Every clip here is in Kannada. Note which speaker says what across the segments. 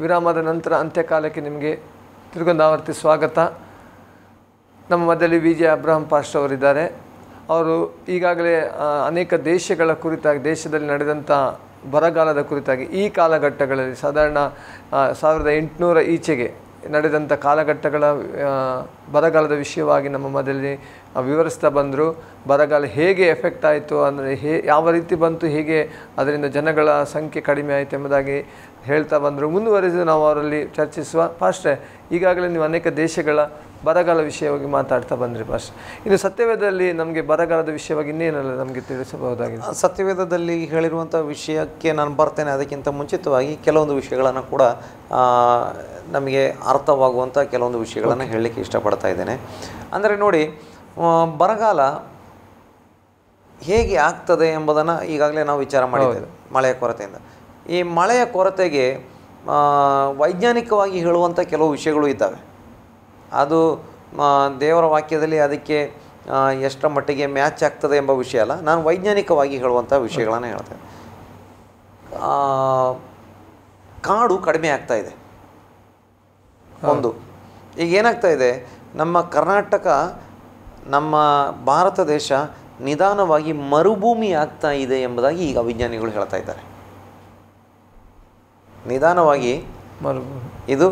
Speaker 1: ವಿರಾಮದ ನಂತರ ಅಂತ್ಯಕಾಲಕ್ಕೆ ನಿಮಗೆ ತಿರುಗೊಂದಾವರ್ತಿ ಸ್ವಾಗತ. ನಮ್ಮ ಮಧ್ಯದಲ್ಲಿ ವಿ ಜೆ ಅಬ್ರಹಾಂ ಪಾಸ್ಟರ್ ಅವರಿದ್ದಾರೆ. ಅವರು ಈಗಾಗಲೇ ಅನೇಕ ದೇಶಗಳ ಕುರಿತಾಗಿ, ದೇಶದಲ್ಲಿ ನಡೆದಂಥ ಬರಗಾಲದ ಕುರಿತಾಗಿ, ಈ ಕಾಲಘಟ್ಟಗಳಲ್ಲಿ ಸಾಧಾರಣ 1800 ಈಚೆಗೆ ನಡೆದಂಥ ಕಾಲಘಟ್ಟಗಳ ಬರಗಾಲದ ವಿಷಯವಾಗಿ ನಮ್ಮ ಮಧ್ಯದಲ್ಲಿ ವಿವರಿಸ್ತಾ ಬಂದರು. ಬರಗಾಲ ಹೇಗೆ ಎಫೆಕ್ಟ್ ಆಯಿತು, ಅಂದರೆ ಯಾವ ರೀತಿ ಬಂತು, ಹೇಗೆ ಅದರಿಂದ ಜನಗಳ ಸಂಖ್ಯೆ ಕಡಿಮೆ ಆಯಿತು ಎಂಬುದಾಗಿ ಹೇಳ್ತಾ ಬಂದರು. ಮುಂದುವರೆದು ನಾವು ಅವರಲ್ಲಿ ಚರ್ಚಿಸುವ. ಪಾಸ್ಟ್ರೆ, ಈಗಾಗಲೇ ನೀವು ಅನೇಕ ದೇಶಗಳ ಬರಗಾಲ ವಿಷಯವಾಗಿ ಮಾತಾಡ್ತಾ ಬಂದ್ರಿ ಪಾಸ್ಟ್ರೆ. ಇನ್ನು ಸತ್ಯವೇದದಲ್ಲಿ ನಮಗೆ ಬರಗಾಲದ ವಿಷಯವಾಗಿ ಇನ್ನೇನೆಲ್ಲ ನಮಗೆ ತಿಳಿಸಬಹುದಾಗಿದೆ?
Speaker 2: ಸತ್ಯವೇದದಲ್ಲಿ ಹೇಳಿರುವಂಥ ವಿಷಯಕ್ಕೆ ನಾನು ಬರ್ತೇನೆ. ಅದಕ್ಕಿಂತ ಮುಂಚಿತವಾಗಿ ಕೆಲವೊಂದು ವಿಷಯಗಳನ್ನು ಕೂಡ ನಮಗೆ ಅರ್ಥವಾಗುವಂಥ ಕೆಲವೊಂದು ವಿಷಯಗಳನ್ನು ಹೇಳಲಿಕ್ಕೆ ಇಷ್ಟಪಡ್ತಾ ಇದ್ದೇನೆ. ಅಂದರೆ ನೋಡಿ, ಬರಗಾಲ ಹೇಗೆ ಆಗ್ತದೆ ಎಂಬುದನ್ನು ಈಗಾಗಲೇ ನಾವು ವಿಚಾರ ಮಾಡಿದ್ದೇವೆ. ಮಳೆಯ ಕೊರತೆಯಿಂದ, ಈ ಮಳೆಯ ಕೊರತೆಗೆ ವೈಜ್ಞಾನಿಕವಾಗಿ ಹೇಳುವಂಥ ಕೆಲವು ವಿಷಯಗಳು ಇದ್ದಾವೆ. ಅದು ದೇವರ ವಾಕ್ಯದಲ್ಲಿ ಅದಕ್ಕೆ ಎಷ್ಟರ ಮಟ್ಟಿಗೆ ಮ್ಯಾಚ್ ಆಗ್ತದೆ ಎಂಬ ವಿಷಯ ಅಲ್ಲ, ನಾನು ವೈಜ್ಞಾನಿಕವಾಗಿ ಹೇಳುವಂಥ ವಿಷಯಗಳನ್ನು ಹೇಳ್ತೇನೆ. ಕಾಡು ಕಡಿಮೆ ಆಗ್ತಾ ಇದೆ. ಒಂದು, ಈಗ ಏನಾಗ್ತಾ ಇದೆ, ನಮ್ಮ ಕರ್ನಾಟಕ, ನಮ್ಮ ಭಾರತ ದೇಶ ನಿಧಾನವಾಗಿ ಮರುಭೂಮಿ ಆಗ್ತಾ ಇದೆ ಎಂಬುದಾಗಿ ಈಗ ವಿಜ್ಞಾನಿಗಳು ಹೇಳ್ತಾ ಇದ್ದಾರೆ. ನಿಧಾನವಾಗಿ ಇದು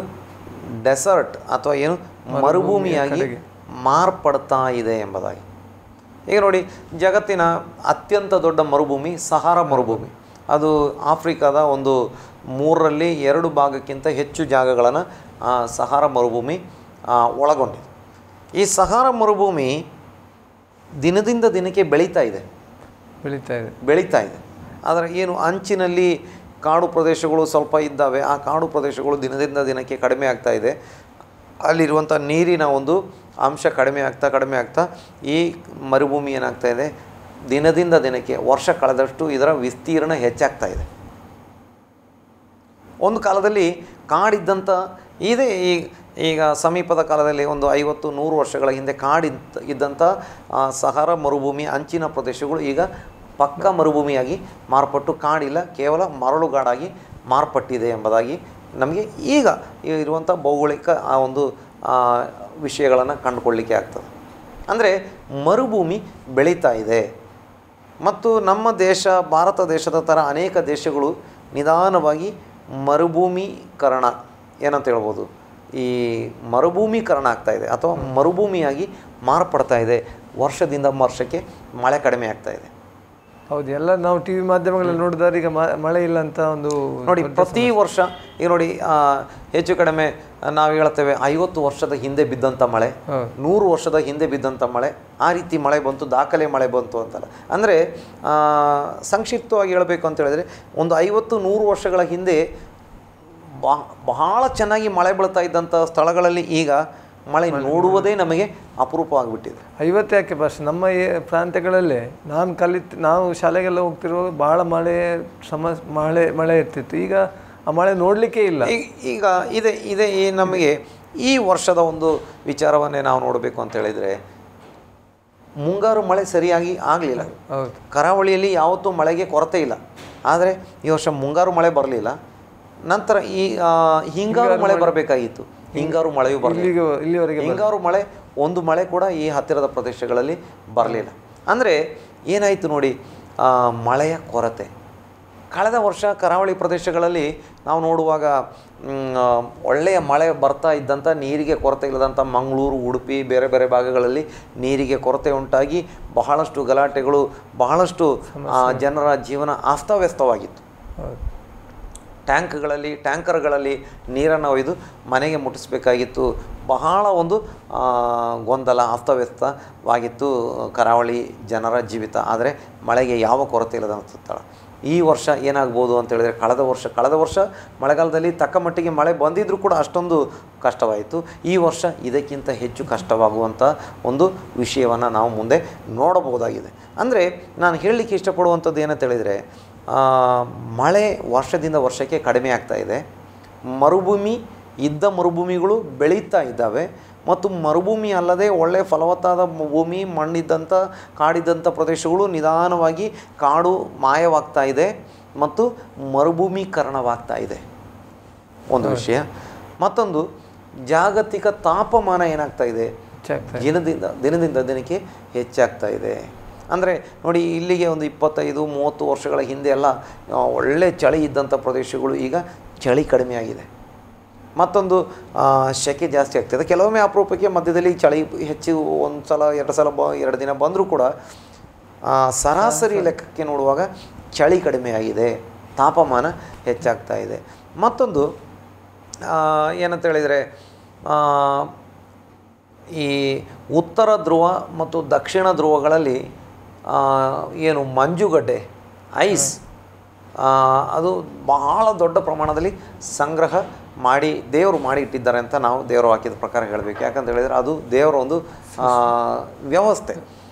Speaker 2: ಡೆಸರ್ಟ್ ಅಥವಾ ಏನು ಮರುಭೂಮಿಯಾಗಿ ಮಾರ್ಪಡ್ತಾ ಇದೆ ಎಂಬುದಾಗಿ. ಈಗ ನೋಡಿ, ಜಗತ್ತಿನ ಅತ್ಯಂತ ದೊಡ್ಡ ಮರುಭೂಮಿ ಸಹಾರಾ ಮರುಭೂಮಿ. ಅದು ಆಫ್ರಿಕಾದ ಒಂದು 3ರಲ್ಲಿ 2 ಭಾಗಕ್ಕಿಂತ ಹೆಚ್ಚು ಜಾಗಗಳನ್ನು ಸಹಾರಾ ಮರುಭೂಮಿ ಒಳಗೊಂಡಿದೆ. ಈ ಸಹಾರಾ ಮರುಭೂಮಿ ದಿನದಿಂದ ದಿನಕ್ಕೆ ಬೆಳೀತಾ ಇದೆ. ಆದರೆ ಏನು ಅಂಚಿನಲ್ಲಿ ಕಾಡು ಪ್ರದೇಶಗಳು ಸ್ವಲ್ಪ ಇದ್ದಾವೆ. ಆ ಕಾಡು ಪ್ರದೇಶಗಳು ದಿನದಿಂದ ದಿನಕ್ಕೆ ಕಡಿಮೆ ಆಗ್ತಾ ಇದೆ. ಅಲ್ಲಿರುವಂಥ ನೀರಿನ ಒಂದು ಅಂಶ ಕಡಿಮೆ ಆಗ್ತಾ ಈ ಮರುಭೂಮಿ ಏನಾಗ್ತಾ ಇದೆ, ದಿನದಿಂದ ದಿನಕ್ಕೆ ವರ್ಷ ಕಳೆದಷ್ಟು ಇದರ ವಿಸ್ತೀರ್ಣ ಹೆಚ್ಚಾಗ್ತಾ ಇದೆ. ಒಂದು ಕಾಲದಲ್ಲಿ ಕಾಡಿದ್ದಂಥ ಇದೇ ಈಗ ಸಮೀಪದ ಕಾಲದಲ್ಲಿ ಒಂದು 50-100 ವರ್ಷಗಳ ಹಿಂದೆ ಇದ್ದಂಥ ಸಹಾರಾ ಮರುಭೂಮಿ ಅಂಚಿನ ಪ್ರದೇಶಗಳು ಈಗ ಪಕ್ಕಾ ಮರುಭೂಮಿಯಾಗಿ ಮಾರ್ಪಟ್ಟು ಕಾಡಿಲ್ಲ, ಕೇವಲ ಮರಳುಗಾಡಾಗಿ ಮಾರ್ಪಟ್ಟಿದೆ ಎಂಬುದಾಗಿ ನಮಗೆ ಈಗ ಇರುವಂಥ ಭೌಗೋಳಿಕ ಆ ಒಂದು ವಿಷಯಗಳನ್ನು ಕಂಡುಕೊಳ್ಳಲಿಕ್ಕೆ ಆಗ್ತದೆ. ಅಂದರೆ ಮರುಭೂಮಿ ಬೆಳೀತಾ ಇದೆ. ಮತ್ತು ನಮ್ಮ ದೇಶ, ಭಾರತ ದೇಶದ ಥರ ಅನೇಕ ದೇಶಗಳು ನಿಧಾನವಾಗಿ ಮರುಭೂಮೀಕರಣ ಏನಂತ ಹೇಳ್ಬೋದು, ಈ ಮರುಭೂಮೀಕರಣ ಆಗ್ತಾ ಇದೆ ಅಥವಾ ಮರುಭೂಮಿಯಾಗಿ ಮಾರ್ಪಡ್ತಾ ಇದೆ. ವರ್ಷದಿಂದ ವರ್ಷಕ್ಕೆ ಮಳೆ ಕಡಿಮೆ ಆಗ್ತಾ ಇದೆ.
Speaker 1: ಹೌದು, ಎಲ್ಲ ನಾವು ಟಿ ವಿ ಮಾಧ್ಯಮಗಳಲ್ಲಿ ನೋಡಿದ್ರೆ ಈಗ ಮಳೆ ಇಲ್ಲ ಅಂತ ಒಂದು
Speaker 2: ನೋಡಿ. ಪ್ರತಿ ವರ್ಷ ಈಗ ನೋಡಿ, ಹೆಚ್ಚು ಕಡಿಮೆ ನಾವು ಹೇಳ್ತೇವೆ 50 ವರ್ಷದ ಹಿಂದೆ ಬಿದ್ದಂಥ ಮಳೆ, 100 ವರ್ಷದ ಹಿಂದೆ ಬಿದ್ದಂಥ ಮಳೆ, ಆ ರೀತಿ ಮಳೆ ಬಂತು, ದಾಖಲೆ ಮಳೆ ಬಂತು ಅಂತಲ್ಲ. ಅಂದರೆ ಸಂಕ್ಷಿಪ್ತವಾಗಿ ಹೇಳಬೇಕು ಅಂತ ಹೇಳಿದ್ರೆ, ಒಂದು 50-100 ವರ್ಷಗಳ ಹಿಂದೆ ಬಹಳ ಚೆನ್ನಾಗಿ ಮಳೆ ಬೀಳ್ತಾ ಇದ್ದಂಥ ಸ್ಥಳಗಳಲ್ಲಿ ಈಗ ಮಳೆ ನೋಡುವುದೇ ನಮಗೆ ಅಪರೂಪ ಆಗಿಬಿಟ್ಟಿದೆ.
Speaker 1: 50 ಯಾಕೆ ಬಸ್, ನಮ್ಮ ಪ್ರಾಂತ್ಯಗಳಲ್ಲೇ ನಾವು ಶಾಲೆಗೆಲ್ಲ ಹೋಗ್ತಿರುವಾಗ ಭಾಳ ಮಳೆ ಇರ್ತಿತ್ತು. ಈಗ ಆ ಮಳೆ ನೋಡಲಿಕ್ಕೆ ಇಲ್ಲ.
Speaker 2: ಈಗ ಇದೆ ನಮಗೆ ಈ ವರ್ಷದ ಒಂದು ವಿಚಾರವನ್ನೇ ನಾವು ನೋಡಬೇಕು ಅಂತ ಹೇಳಿದರೆ, ಮುಂಗಾರು ಮಳೆ ಸರಿಯಾಗಿ ಆಗಲಿಲ್ಲ. ಕರಾವಳಿಯಲ್ಲಿ ಯಾವತ್ತೂ ಮಳೆಗೆ ಕೊರತೆ ಇಲ್ಲ. ಆದರೆ ಈ ವರ್ಷ ಮುಂಗಾರು ಮಳೆ ಬರಲಿಲ್ಲ. ನಂತರ ಈ ಹಿಂಗಾರು ಮಳೆ ಬರಬೇಕಾಗಿತ್ತು, ಹಿಂಗಾರು ಮಳೆಯೂ ಬರಲಿಲ್ಲ. ಹಿಂಗಾರು ಮಳೆ ಒಂದು ಮಳೆ ಕೂಡ ಈ ಹತ್ತಿರದ ಪ್ರದೇಶಗಳಲ್ಲಿ ಬರಲಿಲ್ಲ. ಅಂದರೆ ಏನಾಯಿತು ನೋಡಿ, ಮಳೆಯ ಕೊರತೆ. ಕಳೆದ ವರ್ಷ ಕರಾವಳಿ ಪ್ರದೇಶಗಳಲ್ಲಿ ನಾವು ನೋಡುವಾಗ ಒಳ್ಳೆಯ ಮಳೆ ಬರ್ತಾ ಇದ್ದಂಥ, ನೀರಿಗೆ ಕೊರತೆ ಇಲ್ಲದಂಥ ಮಂಗಳೂರು, ಉಡುಪಿ, ಬೇರೆ ಬೇರೆ ಭಾಗಗಳಲ್ಲಿ ನೀರಿಗೆ ಕೊರತೆ ಉಂಟಾಗಿ ಬಹಳಷ್ಟು ಗಲಾಟೆಗಳು, ಬಹಳಷ್ಟು ಜನರ ಜೀವನ ಅಸ್ತವ್ಯಸ್ತವಾಗಿತ್ತು. ಟ್ಯಾಂಕರ್ಗಳಲ್ಲಿ ನೀರನ್ನು ಒಯ್ದು ಮನೆಗೆ ಮುಟ್ಟಿಸಬೇಕಾಗಿತ್ತು. ಬಹಳ ಒಂದು ಗೊಂದಲ, ಅಸ್ತವ್ಯಸ್ತವಾಗಿತ್ತು ಕರಾವಳಿ ಜನರ ಜೀವಿತ. ಆದರೆ ಮಳೆಗೆ ಯಾವ ಕೊರತೆ ಇಲ್ಲದಂಥ ಸ್ಥಳ. ಈ ವರ್ಷ ಏನಾಗ್ಬೋದು ಅಂತ ಹೇಳಿದರೆ, ಕಳೆದ ವರ್ಷ ಮಳೆಗಾಲದಲ್ಲಿ ತಕ್ಕ ಮಟ್ಟಿಗೆ ಮಳೆ ಬಂದಿದ್ದರೂ ಕೂಡ ಅಷ್ಟೊಂದು ಕಷ್ಟವಾಯಿತು. ಈ ವರ್ಷ ಇದಕ್ಕಿಂತ ಹೆಚ್ಚು ಕಷ್ಟವಾಗುವಂಥ ಒಂದು ವಿಷಯವನ್ನು ನಾವು ಮುಂದೆ ನೋಡಬಹುದಾಗಿದೆ. ಅಂದರೆ ನಾನು ಹೇಳಲಿಕ್ಕೆ ಇಷ್ಟಪಡುವಂಥದ್ದು ಏನಂತ ಹೇಳಿದರೆ, ಮಳೆ ವರ್ಷದಿಂದ ವರ್ಷಕ್ಕೆ ಕಡಿಮೆ ಆಗ್ತಾ ಇದೆ. ಮರುಭೂಮಿಗಳು ಬೆಳೀತಾ ಇದ್ದಾವೆ. ಮತ್ತು ಮರುಭೂಮಿ ಅಲ್ಲದೆ ಒಳ್ಳೆಯ ಫಲವತ್ತಾದ ಭೂಮಿ, ಮಣ್ಣಿದ್ದಂಥ ಕಾಡಿದ್ದಂಥ ಪ್ರದೇಶಗಳು ನಿಧಾನವಾಗಿ ಕಾಡು ಮಾಯವಾಗ್ತಾ ಇದೆ ಮತ್ತು ಮರುಭೂಮೀಕರಣವಾಗ್ತಾ ಇದೆ. ಒಂದು ವಿಷಯ. ಮತ್ತೊಂದು ಜಾಗತಿಕ ತಾಪಮಾನ ಏನಾಗ್ತಾ ಇದೆ, ದಿನದಿಂದ ದಿನಕ್ಕೆ ಹೆಚ್ಚಾಗ್ತಾ ಇದೆ. ಅಂದರೆ ನೋಡಿ, ಇಲ್ಲಿಗೆ ಒಂದು 25-30 ವರ್ಷಗಳ ಹಿಂದೆ ಎಲ್ಲ ಒಳ್ಳೆ ಚಳಿ ಇದ್ದಂಥ ಪ್ರದೇಶಗಳು ಈಗ ಚಳಿ ಕಡಿಮೆ ಆಗಿದೆ. ಮತ್ತೊಂದು ಸೆಕೆ ಜಾಸ್ತಿ ಆಗ್ತದೆ. ಕೆಲವೊಮ್ಮೆ ಅಪರೂಪಕ್ಕೆ ಮಧ್ಯದಲ್ಲಿ ಚಳಿ ಹೆಚ್ಚು ಒಂದು ಸಲ 2 ಸಲ 2 ದಿನ ಬಂದರೂ ಕೂಡ ಸರಾಸರಿ ಲೆಕ್ಕಕ್ಕೆ ನೋಡುವಾಗ ಚಳಿ ಕಡಿಮೆ ಆಗಿದೆ, ತಾಪಮಾನ ಹೆಚ್ಚಾಗ್ತಾ ಇದೆ. ಮತ್ತೊಂದು ಏನಂತ ಹೇಳಿದರೆ, ಈ ಉತ್ತರ ಧ್ರುವ ಮತ್ತು ದಕ್ಷಿಣ ಧ್ರುವಗಳಲ್ಲಿ ಏನು ಮಂಜುಗಡ್ಡೆ, ಐಸ್, ಅದು ಬಹಳ ದೊಡ್ಡ ಪ್ರಮಾಣದಲ್ಲಿ ಸಂಗ್ರಹ ಮಾಡಿ ದೇವರು ಮಾಡಿ ಇಟ್ಟಿದ್ದಾರೆ ಅಂತ ನಾವು ದೇವರು ಹಾಕಿದ ಪ್ರಕಾರ ಹೇಳಬೇಕು. ಯಾಕಂತ ಹೇಳಿದರೆ ಅದು ದೇವರ ಒಂದು ವ್ಯವಸ್ಥೆ.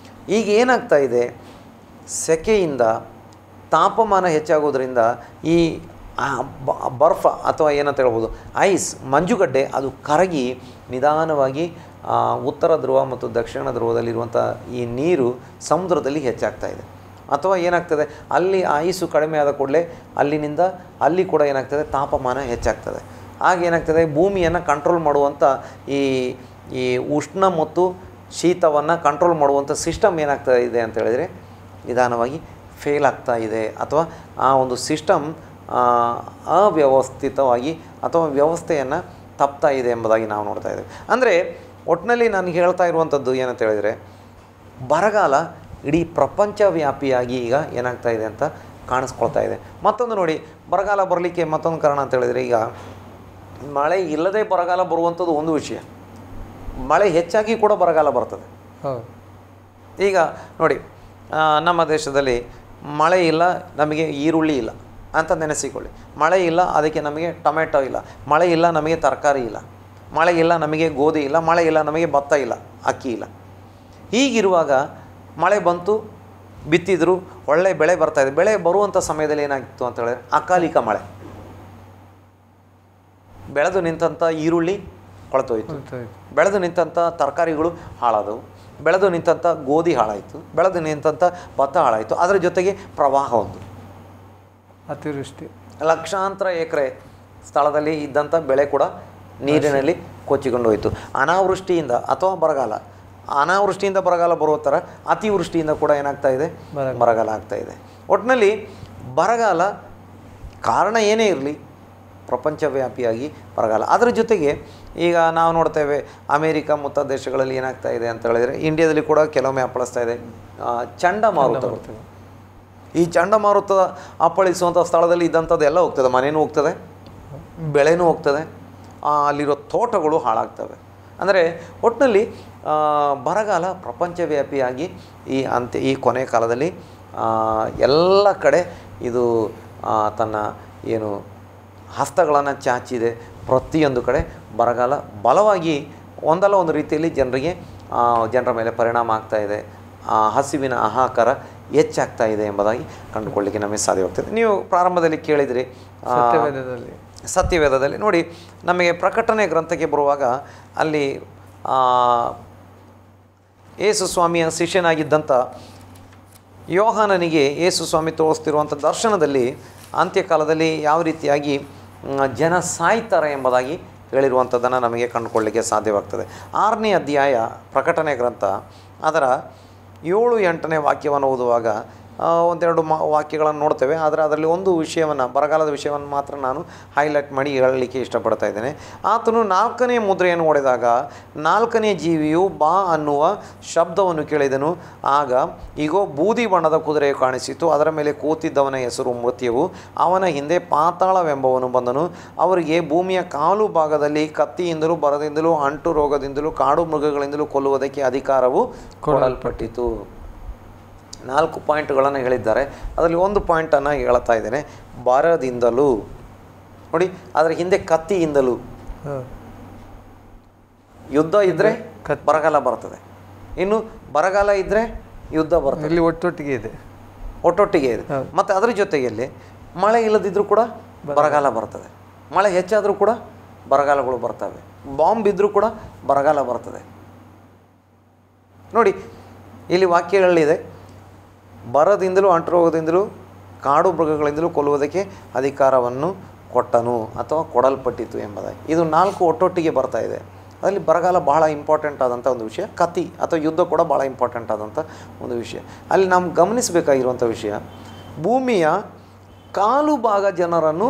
Speaker 2: ಈಗ ಏನಾಗ್ತಾ ಇದೆ, ಸೆಕೆಯಿಂದ ತಾಪಮಾನ ಹೆಚ್ಚಾಗೋದ್ರಿಂದ ಈ ಬರ್ಫ ಅಥವಾ ಏನಂತ ಹೇಳ್ಬೋದು ಐಸ್, ಮಂಜುಗಡ್ಡೆ ಅದು ಕರಗಿ ನಿಧಾನವಾಗಿ ಉತ್ತರ ಧ್ರುವ ಮತ್ತು ದಕ್ಷಿಣ ಧ್ರುವದಲ್ಲಿರುವಂಥ ಈ ನೀರು ಸಮುದ್ರದಲ್ಲಿ ಹೆಚ್ಚಾಗ್ತಾ ಇದೆ. ಅಥವಾ ಏನಾಗ್ತದೆ, ಅಲ್ಲಿ ಐಸು ಕಡಿಮೆ ಆದ ಕೂಡಲೇ ಅಲ್ಲಿನಿಂದ ಅಲ್ಲಿ ಕೂಡ ಏನಾಗ್ತದೆ, ತಾಪಮಾನ ಹೆಚ್ಚಾಗ್ತದೆ. ಆಗೇನಾಗ್ತದೆ, ಭೂಮಿಯನ್ನು ಕಂಟ್ರೋಲ್ ಮಾಡುವಂಥ ಈ ಉಷ್ಣ ಮತ್ತು ಶೀತವನ್ನು ಕಂಟ್ರೋಲ್ ಮಾಡುವಂಥ ಸಿಸ್ಟಮ್ ಏನಾಗ್ತಾ ಇದೆ ಅಂತ ಹೇಳಿದರೆ ನಿಧಾನವಾಗಿ ಫೇಲ್ ಆಗ್ತಾ ಇದೆ. ಅಥವಾ ಆ ಒಂದು ಸಿಸ್ಟಮ್ ಅವ್ಯವಸ್ಥಿತವಾಗಿ ಅಥವಾ ವ್ಯವಸ್ಥೆಯನ್ನು ತಪ್ತಾ ಇದೆ ಎಂಬುದಾಗಿ ನಾವು ನೋಡ್ತಾ ಇದ್ದೇವೆ. ಅಂದರೆ ಒಟ್ಟಿನಲ್ಲಿ ನಾನು ಹೇಳ್ತಾ ಇರುವಂಥದ್ದು ಏನಂತ ಹೇಳಿದರೆ, ಬರಗಾಲ ಇಡೀ ಪ್ರಪಂಚವ್ಯಾಪಿಯಾಗಿ ಈಗ ಏನಾಗ್ತಾ ಇದೆ ಅಂತ ಕಾಣಿಸ್ಕೊಳ್ತಾ ಇದೆ. ಮತ್ತೊಂದು ನೋಡಿ, ಬರಗಾಲ ಬರಲಿಕ್ಕೆ ಮತ್ತೊಂದು ಕಾರಣ ಅಂತ ಹೇಳಿದರೆ, ಈಗ ಮಳೆ ಇಲ್ಲದೆ ಬರಗಾಲ ಬರುವಂಥದ್ದು ಒಂದು ವಿಷಯ, ಮಳೆ ಹೆಚ್ಚಾಗಿ ಕೂಡ ಬರಗಾಲ ಬರ್ತದೆ. ಈಗ ನೋಡಿ, ನಮ್ಮ ದೇಶದಲ್ಲಿ ಮಳೆ ಇಲ್ಲ, ನಮಗೆ ಈರುಳ್ಳಿ ಇಲ್ಲ ಅಂತ ನೆನೆಸಿಕೊಳ್ಳಿ. ಮಳೆ ಇಲ್ಲ, ಅದಕ್ಕೆ ನಮಗೆ ಟೊಮೆಟೊ ಇಲ್ಲ. ಮಳೆ ಇಲ್ಲ, ನಮಗೆ ತರಕಾರಿ ಇಲ್ಲ. ಮಳೆ ಇಲ್ಲ, ನಮಗೆ ಗೋಧಿ ಇಲ್ಲ. ಮಳೆ ಇಲ್ಲ, ನಮಗೆ ಭತ್ತ ಇಲ್ಲ, ಅಕ್ಕಿ ಇಲ್ಲ. ಹೀಗಿರುವಾಗ ಮಳೆ ಬಂತು, ಬಿತ್ತಿದ್ರು, ಒಳ್ಳೆ ಬೆಳೆ ಬರ್ತಾಯಿದೆ. ಬೆಳೆ ಬರುವಂಥ ಸಮಯದಲ್ಲಿ ಏನಾಗಿತ್ತು ಅಂತ ಹೇಳಿದ್ರೆ ಅಕಾಲಿಕ ಮಳೆ. ಬೆಳೆದು ನಿಂತಂಥ ಈರುಳ್ಳಿ ಕೊಳೆತೋಯ್ತು, ಬೆಳೆದು ನಿಂತಂಥ ತರಕಾರಿಗಳು ಹಾಳಾದವು, ಬೆಳೆದು ನಿಂತಂಥ ಗೋಧಿ ಹಾಳಾಯಿತು, ಬೆಳೆದು ನಿಂತಂಥ ಭತ್ತ ಹಾಳಾಯಿತು. ಅದರ ಜೊತೆಗೆ ಪ್ರವಾಹ ಒಂದು,
Speaker 1: ಅತಿವೃಷ್ಟಿ,
Speaker 2: ಲಕ್ಷಾಂತರ ಎಕರೆ ಸ್ಥಳದಲ್ಲಿ ಇದ್ದಂಥ ಬೆಳೆ ಕೂಡ ನೀರಿನಲ್ಲಿ ಕೊಚ್ಚಿಕೊಂಡು ಹೋಯಿತು. ಅನಾವೃಷ್ಟಿಯಿಂದ ಅಥವಾ ಬರಗಾಲ, ಅನಾವೃಷ್ಟಿಯಿಂದ ಬರಗಾಲ ಬರುವ ಥರ ಅತಿವೃಷ್ಟಿಯಿಂದ ಕೂಡ ಏನಾಗ್ತಾ ಇದೆ, ಬರಗಾಲ ಆಗ್ತಾ ಇದೆ. ಒಟ್ಟಿನಲ್ಲಿ ಬರಗಾಲ ಕಾರಣ ಏನೇ ಇರಲಿ ಪ್ರಪಂಚವ್ಯಾಪಿಯಾಗಿ ಬರಗಾಲ. ಅದರ ಜೊತೆಗೆ ಈಗ ನಾವು ನೋಡ್ತೇವೆ ಅಮೇರಿಕ ಮತ್ತು ದೇಶಗಳಲ್ಲಿ ಏನಾಗ್ತಾ ಇದೆ ಅಂತ ಹೇಳಿದರೆ, ಇಂಡಿಯಾದಲ್ಲಿ ಕೂಡ ಕೆಲವೊಮ್ಮೆ ಅಪ್ಪಳಿಸ್ತಾ ಇದೆ ಚಂಡಮಾರುತಗಳು. ಈ ಚಂಡಮಾರುತ ಅಪ್ಪಳಿಸುವಂಥ ಸ್ಥಳದಲ್ಲಿ ಇದ್ದಂಥದ್ದು ಎಲ್ಲ ಹೋಗ್ತದೆ, ಮನೆಯೂ ಹೋಗ್ತದೆ, ಬೆಳೆನೂ ಹೋಗ್ತದೆ, ಅಲ್ಲಿರೋ ತೋಟಗಳು ಹಾಳಾಗ್ತವೆ. ಅಂದರೆ ಒಟ್ಟಿನಲ್ಲಿ ಬರಗಾಲ ಪ್ರಪಂಚವ್ಯಾಪಿಯಾಗಿ ಈ ಕೊನೆ ಕಾಲದಲ್ಲಿ ಎಲ್ಲ ಕಡೆ ಇದು ತನ್ನ ಏನು ಹಸ್ತಗಳನ್ನು ಚಾಚಿದೆ. ಪ್ರತಿಯೊಂದು ಕಡೆ ಬರಗಾಲ ಬಲವಾಗಿ ಒಂದಲ್ಲ ಒಂದು ರೀತಿಯಲ್ಲಿ ಜನರ ಮೇಲೆ ಪರಿಣಾಮ ಆಗ್ತಾ ಇದೆ. ಹಸಿವಿನ ಹಾಹಾಕಾರ ಹೆಚ್ಚಾಗ್ತಾ ಇದೆ ಎಂಬುದಾಗಿ ಕಂಡುಕೊಳ್ಳಲಿಕ್ಕೆ ನಮಗೆ ಸಾಧ್ಯವಾಗ್ತದೆ. ನೀವು ಪ್ರಾರಂಭದಲ್ಲಿ ಕೇಳಿದಿರಿ ಸತ್ಯವೇದದಲ್ಲಿ ನೋಡಿ, ನಮಗೆ ಪ್ರಕಟಣೆ ಗ್ರಂಥಕ್ಕೆ ಬರುವಾಗ ಅಲ್ಲಿ ಯೇಸು ಸ್ವಾಮಿಯ ಶಿಷ್ಯನಾಗಿದ್ದಂಥ ಯೋಹಾನನಿಗೆ ಯೇಸು ಸ್ವಾಮಿ ತೋರಿಸ್ತಿರುವಂಥ ದರ್ಶನದಲ್ಲಿ ಅಂತ್ಯಕಾಲದಲ್ಲಿ ಯಾವ ರೀತಿಯಾಗಿ ಜನ ಸಾಯ್ತಾರೆ ಎಂಬುದಾಗಿ ಹೇಳಿರುವಂಥದ್ದನ್ನು ನಮಗೆ ಕಂಡುಕೊಳ್ಳಲಿಕ್ಕೆ ಸಾಧ್ಯವಾಗ್ತದೆ. 6ನೇ ಅಧ್ಯಾಯ ಪ್ರಕಟಣೆ ಗ್ರಂಥ ಅದರ 7-8ನೇ ವಾಕ್ಯವನ್ನು ಓದುವಾಗ ಒಂದೆರಡು ವಾಕ್ಯಗಳನ್ನು ನೋಡ್ತೇವೆ. ಆದರೆ ಅದರಲ್ಲಿ ಒಂದು ವಿಷಯವನ್ನು, ಬರಗಾಲದ ವಿಷಯವನ್ನು ಮಾತ್ರ ನಾನು ಹೈಲೈಟ್ ಮಾಡಿ ಹೇಳಲಿಕ್ಕೆ ಇಷ್ಟಪಡ್ತಾ ಇದ್ದೇನೆ. ಆತನು 4ನೇ ಮುದ್ರೆಯನ್ನು ಹೊಡೆದಾಗ 4ನೇ ಜೀವಿಯು ಬಾ ಅನ್ನುವ ಶಬ್ದವನ್ನು ಕೇಳಿದನು. ಆಗ ಈಗೋ ಬೂದಿ ಬಣ್ಣದ ಕುದುರೆ ಕಾಣಿಸಿತು, ಅದರ ಮೇಲೆ ಕೂತಿದ್ದವನ ಹೆಸರು ಮೃತ್ಯುವು, ಅವನ ಹಿಂದೆ ಪಾತಾಳವೆಂಬವನು ಬಂದನು. ಅವರಿಗೆ ಭೂಮಿಯ ಕಾಲು ಭಾಗದಲ್ಲಿ ಕತ್ತಿಯಿಂದಲೂ ಬರದಿಂದಲೂ ಅಂಟು ರೋಗದಿಂದಲೂ ಕಾಡು ಮೃಗಗಳಿಂದಲೂ ಕೊಲ್ಲುವುದಕ್ಕೆ ಅಧಿಕಾರವು ಕೊಡಲ್ಪಟ್ಟಿತು. 4 ಪಾಯಿಂಟ್ಗಳನ್ನು ಹೇಳಿದ್ದಾರೆ. ಅದರಲ್ಲಿ ಒಂದು ಪಾಯಿಂಟನ್ನು ಹೇಳ್ತಾ ಇದ್ದೇನೆ, ಬರದಿಂದಲೂ. ನೋಡಿ, ಅದರ ಹಿಂದೆ ಕತ್ತಿಯಿಂದಲೂ. ಯುದ್ಧ ಇದ್ದರೆ ಬರಗಾಲ ಬರ್ತದೆ, ಇನ್ನು ಬರಗಾಲ ಇದ್ದರೆ ಯುದ್ಧ ಬರ್ತದೆ.
Speaker 1: ಇಲ್ಲಿ ಒಟ್ಟೊಟ್ಟಿಗೆ ಇದೆ.
Speaker 2: ಮತ್ತು ಅದರ ಜೊತೆಯಲ್ಲಿ ಮಳೆ ಇಲ್ಲದಿದ್ದರೂ ಕೂಡ ಬರಗಾಲ ಬರ್ತದೆ, ಮಳೆ ಹೆಚ್ಚಾದರೂ ಕೂಡ ಬರಗಾಲಗಳು ಬರ್ತವೆ, ಬಾಂಬ್ ಇದ್ದರೂ ಕೂಡ ಬರಗಾಲ ಬರ್ತದೆ. ನೋಡಿ, ಇಲ್ಲಿ ವಾಕ್ಯಗಳಿದೆ, ಬರದಿಂದಲೂ ಅಂಟುರೋಗದಿಂದಲೂ ಕಾಡು ಮೃಗಗಳಿಂದಲೂ ಕೊಲ್ಲುವುದಕ್ಕೆ ಅಧಿಕಾರವನ್ನು ಕೊಟ್ಟನು ಅಥವಾ ಕೊಡಲ್ಪಟ್ಟಿತು ಎಂಬುದಾಗಿ. ಇದು 4 ಒಟ್ಟೊಟ್ಟಿಗೆ ಬರ್ತಾ ಇದೆ. ಅದರಲ್ಲಿ ಬರಗಾಲ ಬಹಳ ಇಂಪಾರ್ಟೆಂಟ್ ಆದಂಥ ಒಂದು ವಿಷಯ, ಕತ್ತಿ ಅಥವಾ ಯುದ್ಧ ಕೂಡ ಭಾಳ ಇಂಪಾರ್ಟೆಂಟ್ ಆದಂಥ ಒಂದು ವಿಷಯ. ಅಲ್ಲಿ ನಾವು ಗಮನಿಸಬೇಕಾಗಿರುವಂಥ ವಿಷಯ, ಭೂಮಿಯ 1/4 ಭಾಗ ಜನರನ್ನು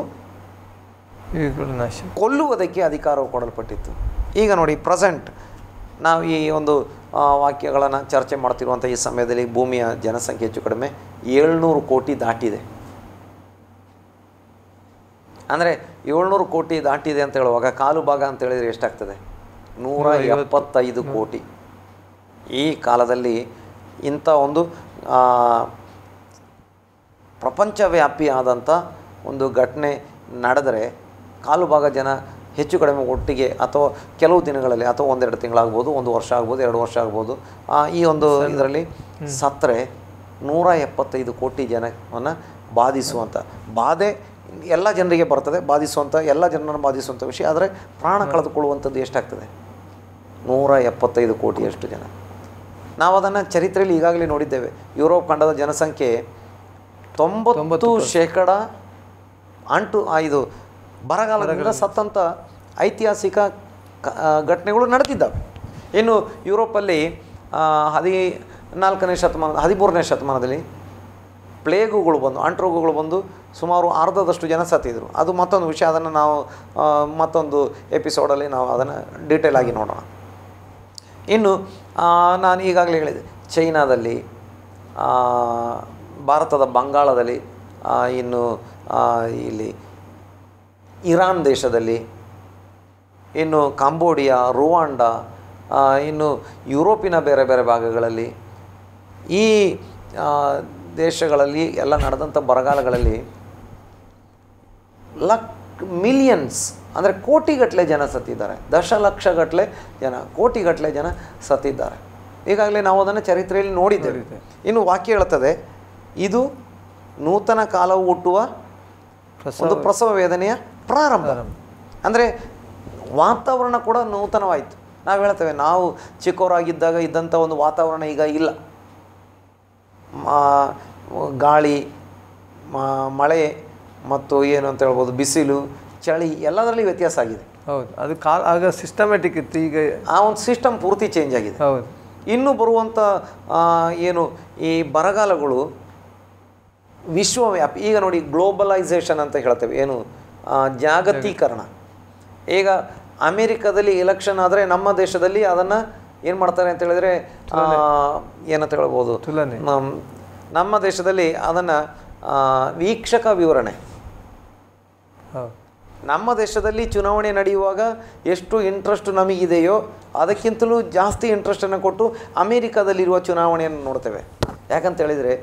Speaker 2: ಕೊಲ್ಲುವುದಕ್ಕೆ ಅಧಿಕಾರವು ಕೊಡಲ್ಪಟ್ಟಿತ್ತು. ಈಗ ನೋಡಿ, ಪ್ರೆಸೆಂಟ್ ನಾವು ಈ ಒಂದು ವಾಕ್ಯಗಳನ್ನು ಚರ್ಚೆ ಮಾಡ್ತಿರುವಂಥ ಈ ಸಮಯದಲ್ಲಿ ಭೂಮಿಯ ಜನಸಂಖ್ಯೆ ಹೆಚ್ಚು ಕಡಿಮೆ 700 ಕೋಟಿ ದಾಟಿದೆ. ಅಂದರೆ 700 ಕೋಟಿ ದಾಟಿದೆ ಅಂತ ಹೇಳುವಾಗ 1/4 ಭಾಗ ಅಂತ ಹೇಳಿದರೆ ಎಷ್ಟಾಗ್ತದೆ? 175 ಕೋಟಿ. ಈ ಕಾಲದಲ್ಲಿ ಇಂಥ ಒಂದು ಪ್ರಪಂಚವ್ಯಾಪಿ ಆದಂಥ ಒಂದು ಘಟನೆ ನಡೆದರೆ 1/4 ಭಾಗ ಜನ ಹೆಚ್ಚು ಕಡಿಮೆ ಒಟ್ಟಿಗೆ ಅಥವಾ ಕೆಲವು ದಿನಗಳಲ್ಲಿ ಅಥವಾ 1-2 ತಿಂಗಳಾಗ್ಬೋದು, 1 ವರ್ಷ ಆಗ್ಬೋದು, 2 ವರ್ಷ ಆಗ್ಬೋದು, ಈ ಒಂದು ಇದರಲ್ಲಿ ಸತ್ತರೆ 175 ಕೋಟಿ ಜನವನ್ನು ಬಾಧಿಸುವಂಥ ಬಾಧೆ ಎಲ್ಲ ಜನರಿಗೆ ಬರ್ತದೆ. ಬಾಧಿಸುವಂಥ ಎಲ್ಲ ಜನರನ್ನು ಬಾಧಿಸುವಂಥ ವಿಷಯ. ಆದರೆ ಪ್ರಾಣ ಕಳೆದುಕೊಳ್ಳುವಂಥದ್ದು ಎಷ್ಟಾಗ್ತದೆ? 175 ಕೋಟಿಯಷ್ಟು ಜನ. ನಾವು ಅದನ್ನು ಚರಿತ್ರೆಯಲ್ಲಿ ಈಗಾಗಲೇ ನೋಡಿದ್ದೇವೆ. ಯುರೋಪ್ ಖಂಡದ ಜನಸಂಖ್ಯೆ 90% ಇದು ಬರಗಾಲದಿಂದ ಸತ್ತಂಥ ಐತಿಹಾಸಿಕ ಘಟನೆಗಳು ನಡೆದಿದ್ದಾವೆ. ಇನ್ನು ಯುರೋಪಲ್ಲಿ 14ನೇ ಶತಮಾನ 13ನೇ ಶತಮಾನದಲ್ಲಿ ಪ್ಲೇಗುಗಳು ಬಂದು, ಅಂಟುರೋಗಗಳು ಬಂದು ಸುಮಾರು ಅರ್ಧದಷ್ಟು ಜನ ಸತ್ತಿದ್ರು. ಅದು ಮತ್ತೊಂದು ವಿಷಯ. ಅದನ್ನು ನಾವು ಮತ್ತೊಂದು ಎಪಿಸೋಡಲ್ಲಿ ನಾವು ಅದನ್ನು ಡೀಟೇಲ್ ಆಗಿ ನೋಡೋಣ. ಇನ್ನು ನಾನು ಈಗಾಗಲೇ ಹೇಳಿದೆ, ಚೈನಾದಲ್ಲಿ, ಭಾರತದ ಬಂಗಾಳದಲ್ಲಿ, ಇನ್ನು ಇಲ್ಲಿ ಇರಾನ್ ದೇಶದಲ್ಲಿ, ಇನ್ನು ಕಾಂಬೋಡಿಯಾ, ರುವಾಂಡಾ, ಇನ್ನು ಯುರೋಪಿನ ಬೇರೆ ಬೇರೆ ಭಾಗಗಳಲ್ಲಿ, ಈ ದೇಶಗಳಲ್ಲಿ ಎಲ್ಲ ನಡೆದಂಥ ಬರಗಾಲಗಳಲ್ಲಿ ಮಿಲಿಯನ್ಸ್ ಅಂದರೆ ಕೋಟಿಗಟ್ಟಲೆ ಜನ ಸತ್ತಿದ್ದಾರೆ. ದಶಲಕ್ಷಗಟ್ಟಲೆ ಜನ, ಕೋಟಿಗಟ್ಟಲೆ ಜನ ಸತ್ತಿದ್ದಾರೆ. ಈಗಾಗಲೇ ನಾವು ಅದನ್ನು ಚರಿತ್ರೆಯಲ್ಲಿ ನೋಡಿದ್ದೇವೆ. ಇನ್ನು ವಾಕ್ಯ ಹೇಳ್ತದೆ, ಇದು ನೂತನ ಕಾಲವು ಹುಟ್ಟುವ ಒಂದು ಪ್ರಸವ ವೇದನೆಯ ಪ್ರಾರಂಭ. ಅಂದರೆ ವಾತಾವರಣ ಕೂಡ ನೂತನವಾಯಿತು. ನಾವು ಹೇಳ್ತೇವೆ, ನಾವು ಚಿಕ್ಕವರಾಗಿದ್ದಾಗ ಇದ್ದಂಥ ಒಂದು ವಾತಾವರಣ ಈಗ ಇಲ್ಲ. ಗಾಳಿ, ಮಳೆ ಮತ್ತು ಏನು ಅಂತ ಹೇಳ್ಬೋದು, ಬಿಸಿಲು, ಚಳಿ ಎಲ್ಲದರಲ್ಲಿ ವ್ಯತ್ಯಾಸ ಆಗಿದೆ.
Speaker 1: ಹೌದು, ಅದು ಆಗ ಸಿಸ್ಟಮ್ಯಾಟಿಕ್ ಇತ್ತು. ಈಗ
Speaker 2: ಆ ಒಂದು ಸಿಸ್ಟಮ್ ಪೂರ್ತಿ ಚೇಂಜ್ ಆಗಿದೆ.
Speaker 1: ಹೌದು.
Speaker 2: ಇನ್ನು ಬರುವಂಥ ಏನು ಈ ಬರಗಾಲಗಳು ವಿಶ್ವವ್ಯಾಪಿ. ಈಗ ನೋಡಿ, ಗ್ಲೋಬಲೈಸೇಷನ್ ಅಂತ ಹೇಳ್ತೇವೆ, ಏನು ಜಾಗತೀಕರಣ. ಈಗ ಅಮೇರಿಕಾದಲ್ಲಿ ಎಲೆಕ್ಷನ್ ಆದರೆ ನಮ್ಮ ದೇಶದಲ್ಲಿ ಅದನ್ನು ಏನು ಮಾಡ್ತಾರೆ ಅಂತ ಹೇಳಿದ್ರೆ, ಏನಂತ ಹೇಳ್ಬೋದು, ನಮ್ಮ ದೇಶದಲ್ಲಿ ಅದನ್ನು ವೀಕ್ಷಕ ವಿವರಣೆ. ನಮ್ಮ ದೇಶದಲ್ಲಿ ಚುನಾವಣೆ ನಡೆಯುವಾಗ ಎಷ್ಟು ಇಂಟ್ರೆಸ್ಟ್ ನಮಗಿದೆಯೋ ಅದಕ್ಕಿಂತಲೂ ಜಾಸ್ತಿ ಇಂಟ್ರೆಸ್ಟನ್ನು ಕೊಟ್ಟು ಅಮೇರಿಕಾದಲ್ಲಿರುವ ಚುನಾವಣೆಯನ್ನು ನೋಡ್ತೇವೆ. ಯಾಕಂತ ಹೇಳಿದರೆ,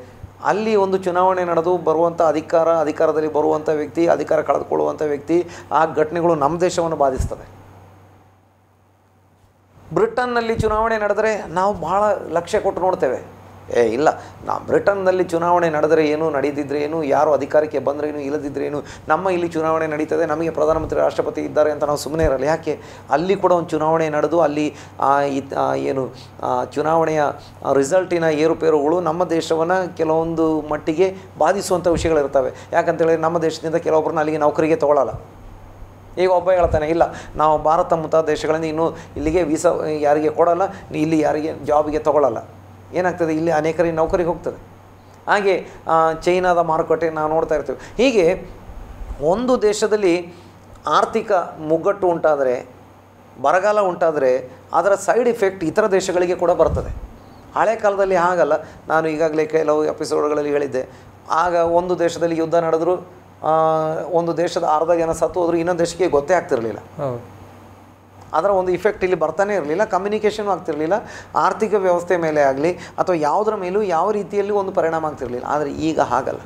Speaker 2: ಅಲ್ಲಿ ಒಂದು ಚುನಾವಣೆ ನಡೆದು ಬರುವಂಥ ಅಧಿಕಾರದಲ್ಲಿ ಬರುವಂಥ ವ್ಯಕ್ತಿ, ಅಧಿಕಾರ ಕಳೆದುಕೊಳ್ಳುವಂಥ ವ್ಯಕ್ತಿ, ಆ ಘಟನೆಗಳು ನಮ್ಮ ದೇಶವನ್ನು ಬಾಧಿಸ್ತದೆ. ಬ್ರಿಟನ್ನಲ್ಲಿ ಚುನಾವಣೆ ನಡೆದರೆ ನಾವು ಭಾಳ ಲಕ್ಷ್ಯ ಕೊಟ್ಟು ನೋಡ್ತೇವೆ. ಇಲ್ಲ, ಬ್ರಿಟನ್ನಲ್ಲಿ ಚುನಾವಣೆ ನಡೆದರೆ ಏನು, ನಡೀದಿದ್ರೆ ಏನು, ಯಾರು ಅಧಿಕಾರಕ್ಕೆ ಬಂದರೆ ಏನು, ಇಲ್ಲದಿದ್ದರೆ ಏನು, ನಮ್ಮ ಇಲ್ಲಿ ಚುನಾವಣೆ ನಡೀತದೆ, ನಮಗೆ ಪ್ರಧಾನಮಂತ್ರಿ ರಾಷ್ಟ್ರಪತಿ ಇದ್ದಾರೆ ಅಂತ ನಾವು ಸುಮ್ಮನೆ ಇರಲ್ಲ. ಯಾಕೆ? ಅಲ್ಲಿ ಕೂಡ ಒಂದು ಚುನಾವಣೆ ನಡೆದು ಅಲ್ಲಿ ಏನು ಚುನಾವಣೆಯ ರಿಸಲ್ಟಿನ ಏರುಪೇರುಗಳು ನಮ್ಮ ದೇಶವನ್ನು ಕೆಲವೊಂದು ಮಟ್ಟಿಗೆ ಬಾಧಿಸುವಂಥ ವಿಷಯಗಳಿರ್ತವೆ. ಯಾಕಂತೇಳಿದ್ರೆ, ನಮ್ಮ ದೇಶದಿಂದ ಕೆಲವೊಬ್ಬರನ್ನ ಅಲ್ಲಿಗೆ ನೌಕರಿಗೆ ತೊಗೊಳ್ಳಲ್ಲ. ಈಗ ಒಬ್ಬ ಹೇಳ್ತಾನೆ, ಇಲ್ಲ ನಾವು ಭಾರತ ಮುಂತಾದ ದೇಶಗಳಿಂದ ಇನ್ನೂ ಇಲ್ಲಿಗೆ ವೀಸಾ ಯಾರಿಗೆ ಕೊಡಲ್ಲ, ಇಲ್ಲಿ ಯಾರಿಗೆ ಜಾಬಿಗೆ ತೊಗೊಳ್ಳಲ್ಲ. ಏನಾಗ್ತದೆ, ಇಲ್ಲಿ ಅನೇಕರಿಗೆ ನೌಕರಿಗೆ ಹೋಗ್ತದೆ. ಹಾಗೆ ಚೈನಾದ ಮಾರುಕಟ್ಟೆ ನಾವು ನೋಡ್ತಾ ಇರ್ತೀವಿ. ಹೀಗೆ ಒಂದು ದೇಶದಲ್ಲಿ ಆರ್ಥಿಕ ಮುಗ್ಗಟ್ಟು ಉಂಟಾದರೆ, ಬರಗಾಲ ಉಂಟಾದರೆ ಅದರ ಸೈಡ್ ಇಫೆಕ್ಟ್ ಇತರ ದೇಶಗಳಿಗೆ ಕೂಡ ಬರ್ತದೆ. ಹಳೆ ಕಾಲದಲ್ಲಿ ಹಾಗಲ್ಲ. ನಾನು ಈಗಾಗಲೇ ಕೆಲವು ಎಪಿಸೋಡ್ಗಳಲ್ಲಿ ಹೇಳಿದ್ದೆ, ಆಗ ಒಂದು ದೇಶದಲ್ಲಿ ಯುದ್ಧ ನಡೆದರೂ ಒಂದು ದೇಶದ ಅರ್ಧ ಜನ ಸತ್ತು ಹೋದರೂ ಇನ್ನೊಂದು ದೇಶಕ್ಕೆ ಗೊತ್ತೇ ಆಗ್ತಿರಲಿಲ್ಲ. ಅದರ ಒಂದು ಇಫೆಕ್ಟ್ ಇಲ್ಲಿ ಬರ್ತಾನೆ ಇರಲಿಲ್ಲ. ಕಮ್ಯುನಿಕೇಷನ್ ಆಗ್ತಿರಲಿಲ್ಲ. ಆರ್ಥಿಕ ವ್ಯವಸ್ಥೆ ಮೇಲೆ ಆಗಲಿ ಅಥವಾ ಯಾವುದರ ಮೇಲೂ ಯಾವ ರೀತಿಯಲ್ಲಿ ಒಂದು ಪರಿಣಾಮ ಆಗ್ತಿರಲಿಲ್ಲ. ಆದರೆ ಈಗ ಹಾಗಲ್ಲ.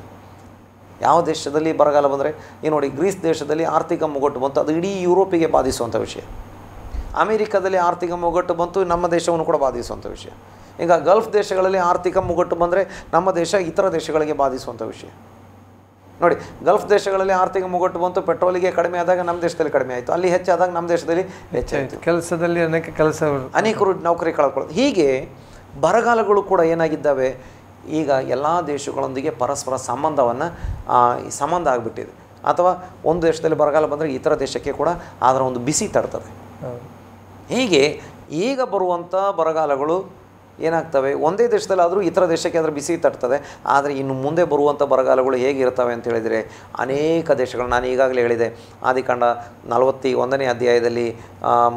Speaker 2: ಯಾವ ದೇಶದಲ್ಲಿ ಬರಗಾಲ ಬಂದರೆ, ಈ ನೋಡಿ, ಗ್ರೀಸ್ ದೇಶದಲ್ಲಿ ಆರ್ಥಿಕ ಮುಗ್ಗಟ್ಟು ಬಂತು, ಅದು ಇಡೀ ಯುರೋಪಿಗೆ ಬಾಧಿಸುವಂಥ ವಿಷಯ. ಅಮೇರಿಕಾದಲ್ಲಿ ಆರ್ಥಿಕ ಮುಗ್ಗಟ್ಟು ಬಂತು, ನಮ್ಮ ದೇಶವನ್ನು ಕೂಡ ಬಾಧಿಸುವಂಥ ವಿಷಯ. ಈಗ ಗಲ್ಫ್ ದೇಶಗಳಲ್ಲಿ ಆರ್ಥಿಕ ಮುಗ್ಗಟ್ಟು ಬಂದರೆ ನಮ್ಮ ದೇಶ ಇತರ ದೇಶಗಳಿಗೆ ಬಾಧಿಸುವಂಥ ವಿಷಯ. ನೋಡಿ, ಗಲ್ಫ್ ದೇಶಗಳಲ್ಲಿ ಆರ್ಥಿಕ ಮುಗ್ಗಟ್ಟು ಬಂತು, ಪೆಟ್ರೋಲಿಗೆ ಕಡಿಮೆ ಆದಾಗ ನಮ್ಮ ದೇಶದಲ್ಲಿ ಕಡಿಮೆ ಆಯಿತು, ಅಲ್ಲಿ ಹೆಚ್ಚಾದಾಗ ನಮ್ಮ ದೇಶದಲ್ಲಿ ಹೆಚ್ಚಾಯಿತು.
Speaker 1: ಕೆಲಸದಲ್ಲಿ ಅನೇಕರು
Speaker 2: ನೌಕರಿ ಕಳ್ಕೊಳ್ಳೋದು. ಹೀಗೆ ಬರಗಾಲಗಳು ಕೂಡ ಏನಾಗಿದ್ದಾವೆ, ಈಗ ಎಲ್ಲ ದೇಶಗಳೊಂದಿಗೆ ಪರಸ್ಪರ ಸಂಬಂಧ ಆಗಿಬಿಟ್ಟಿದೆ. ಅಥವಾ ಒಂದು ದೇಶದಲ್ಲಿ ಬರಗಾಲ ಬಂದರೆ ಇತರ ದೇಶಕ್ಕೆ ಕೂಡ ಅದರ ಒಂದು ಬಿಸಿ ತಡ್ತದೆ. ಹೀಗೆ ಈಗ ಬರುವಂಥ ಬರಗಾಲಗಳು ಏನಾಗ್ತವೆ, ಒಂದೇ ದೇಶದಲ್ಲಾದರೂ ಇತರ ದೇಶಕ್ಕೆ ಅದರ ಬಿಸಿ ತಟ್ತದೆ. ಆದರೆ ಇನ್ನು ಮುಂದೆ ಬರುವಂಥ ಬರಗಾಲಗಳು ಹೇಗಿರ್ತವೆ ಅಂತ ಹೇಳಿದರೆ ಅನೇಕ ದೇಶಗಳು, ನಾನು ಈಗಾಗಲೇ ಹೇಳಿದೆ ಆದಿಕಾಂಡ 41ನೇ ಅಧ್ಯಾಯದಲ್ಲಿ